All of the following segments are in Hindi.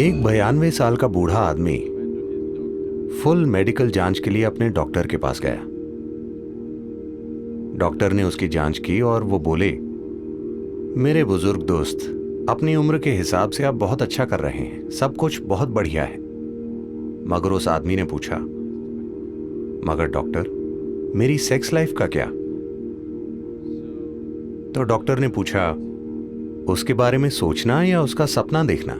एक 92 साल का बूढ़ा आदमी फुल मेडिकल जांच के लिए अपने डॉक्टर के पास गया। डॉक्टर ने उसकी जांच की और वो बोले, मेरे बुजुर्ग दोस्त, अपनी उम्र के हिसाब से आप बहुत अच्छा कर रहे हैं, सब कुछ बहुत बढ़िया है। मगर उस आदमी ने पूछा, मगर डॉक्टर, मेरी सेक्स लाइफ का क्या? तो डॉक्टर ने पूछा, उसके बारे में सोचना या उसका सपना देखना?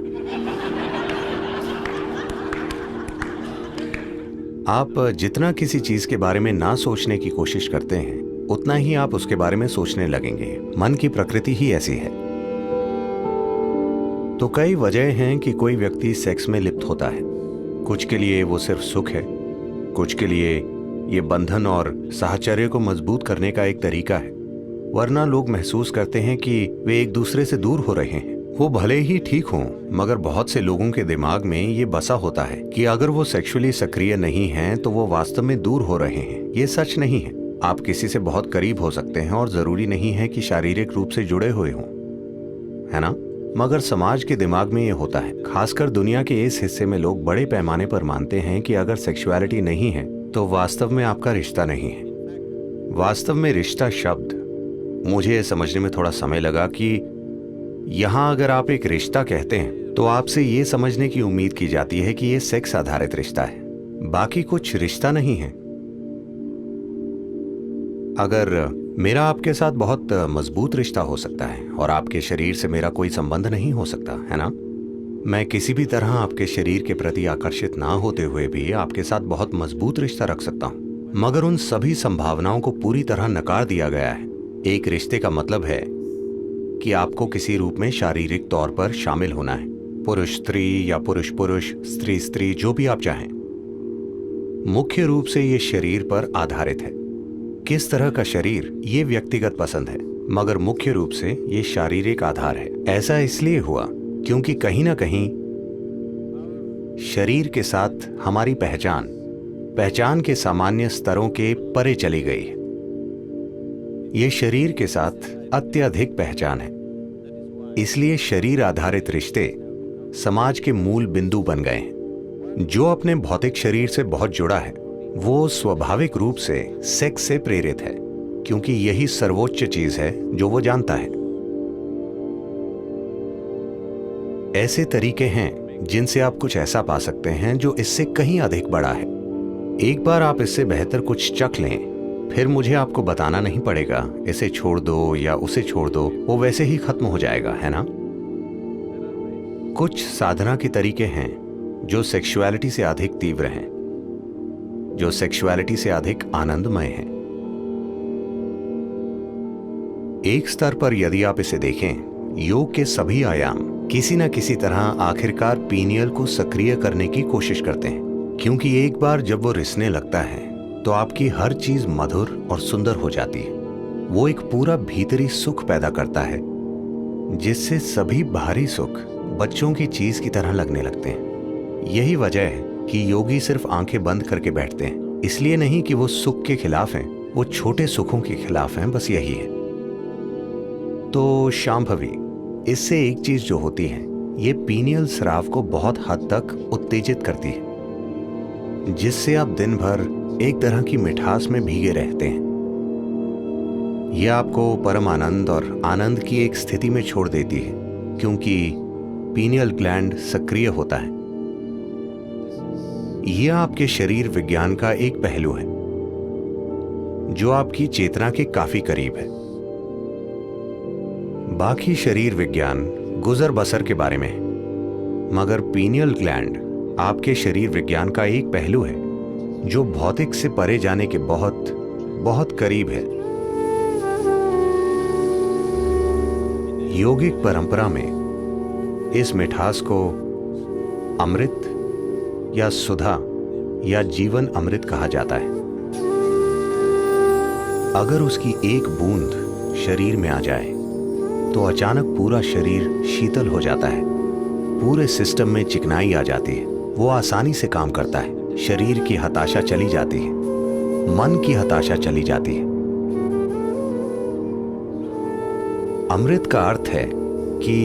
आप जितना किसी चीज के बारे में ना सोचने की कोशिश करते हैं, उतना ही आप उसके बारे में सोचने लगेंगे। मन की प्रकृति ही ऐसी है। तो कई वजह हैं कि कोई व्यक्ति सेक्स में लिप्त होता है। कुछ के लिए वो सिर्फ सुख है, कुछ के लिए ये बंधन और साहचर्य को मजबूत करने का एक तरीका है। वरना लोग महसूस करते हैं कि वे एक दूसरे से दूर हो रहे हैं। वो भले ही ठीक हों, मगर बहुत से लोगों के दिमाग में ये बसा होता है कि अगर वो सेक्सुअली सक्रिय नहीं हैं तो वो वास्तव में दूर हो रहे हैं। ये सच नहीं है। आप किसी से बहुत करीब हो सकते हैं और जरूरी नहीं है कि शारीरिक रूप से जुड़े हुए हों, है ना? मगर समाज के दिमाग में ये होता है। खासकर दुनिया के इस हिस्से में लोग बड़े पैमाने पर मानते हैं कि अगर सेक्सुअलिटी नहीं है तो वास्तव में आपका रिश्ता नहीं है। वास्तव में रिश्ता शब्द, मुझे ये समझने में थोड़ा समय लगा कि यहां अगर आप एक रिश्ता कहते हैं तो आपसे ये समझने की उम्मीद की जाती है कि ये सेक्स आधारित रिश्ता है, बाकी कुछ रिश्ता नहीं है। अगर मेरा आपके साथ बहुत मजबूत रिश्ता हो सकता है और आपके शरीर से मेरा कोई संबंध नहीं हो सकता, है ना? मैं किसी भी तरह आपके शरीर के प्रति आकर्षित ना होते हुए भी आपके साथ बहुत मजबूत रिश्ता रख सकता हूं। मगर उन सभी संभावनाओं को पूरी तरह नकार दिया गया है। एक रिश्ते का मतलब है कि आपको किसी रूप में शारीरिक तौर पर शामिल होना है। पुरुष स्त्री या पुरुष पुरुष, स्त्री स्त्री, जो भी आप चाहें। मुख्य रूप से ये शरीर पर आधारित है। किस तरह का शरीर, ये व्यक्तिगत पसंद है, मगर मुख्य रूप से ये शारीरिक आधार है। ऐसा इसलिए हुआ क्योंकि कहीं ना कहीं शरीर के साथ हमारी पहचान के सामान्य स्तरों के परे चली गई है। ये शरीर के साथ अत्यधिक पहचान है। इसलिए शरीर आधारित रिश्ते समाज के मूल बिंदु बन गए हैं। जो अपने भौतिक शरीर से बहुत जुड़ा है वो स्वाभाविक रूप से सेक्स से प्रेरित है, क्योंकि यही सर्वोच्च चीज है जो वो जानता है। ऐसे तरीके हैं जिनसे आप कुछ ऐसा पा सकते हैं जो इससे कहीं अधिक बड़ा है। एक बार आप इससे बेहतर कुछ चख लें, फिर मुझे आपको बताना नहीं पड़ेगा इसे छोड़ दो या उसे छोड़ दो, वो वैसे ही खत्म हो जाएगा, है ना? कुछ साधना के तरीके हैं जो सेक्सुअलिटी से अधिक तीव्र हैं, जो सेक्सुअलिटी से अधिक आनंदमय हैं। एक स्तर पर यदि आप इसे देखें, योग के सभी आयाम किसी न किसी तरह आखिरकार पीनियल को सक्रिय करने की कोशिश करते हैं, क्योंकि एक बार जब वो रिसने लगता है तो आपकी हर चीज मधुर और सुंदर हो जाती है। वो एक पूरा भीतरी सुख पैदा करता है जिससे सभी बाहरी सुख बच्चों की चीज की तरह लगने लगते हैं। यही वजह है कि योगी सिर्फ आंखें बंद करके बैठते हैं। इसलिए नहीं कि वो सुख के खिलाफ हैं, वो छोटे सुखों के खिलाफ हैं, बस यही है। तो शांभवी, इससे एक चीज जो होती है, ये पीनियल स्राव को बहुत हद तक उत्तेजित करती है, जिससे आप दिन भर एक तरह की मिठास में भीगे रहते हैं। यह आपको परम आनंद और आनंद की एक स्थिति में छोड़ देती है, क्योंकि पीनियल ग्लैंड सक्रिय होता है। यह आपके शरीर विज्ञान का एक पहलू है जो आपकी चेतना के काफी करीब है। बाकी शरीर विज्ञान गुजर बसर के बारे में है, मगर पीनियल ग्लैंड आपके शरीर विज्ञान का एक पहलू है जो भौतिक से परे जाने के बहुत बहुत करीब है। योगिक परंपरा में इस मिठास को अमृत या सुधा या जीवन अमृत कहा जाता है। अगर उसकी एक बूंद शरीर में आ जाए तो अचानक पूरा शरीर शीतल हो जाता है, पूरे सिस्टम में चिकनाई आ जाती है, वो आसानी से काम करता है, शरीर की हताशा चली जाती है, मन की हताशा चली जाती है। अमृत का अर्थ है कि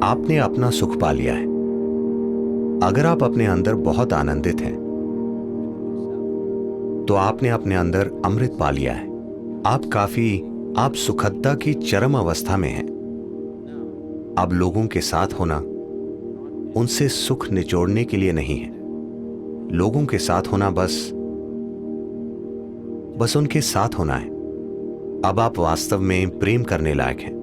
आपने अपना सुख पा लिया है। अगर आप अपने अंदर बहुत आनंदित हैं तो आपने अपने अंदर अमृत पा लिया है। आप सुखदता की चरम अवस्था में हैं। अब लोगों के साथ होना उनसे सुख निचोड़ने के लिए नहीं है। लोगों के साथ होना बस उनके साथ होना है। अब आप वास्तव में प्रेम करने लायक हैं।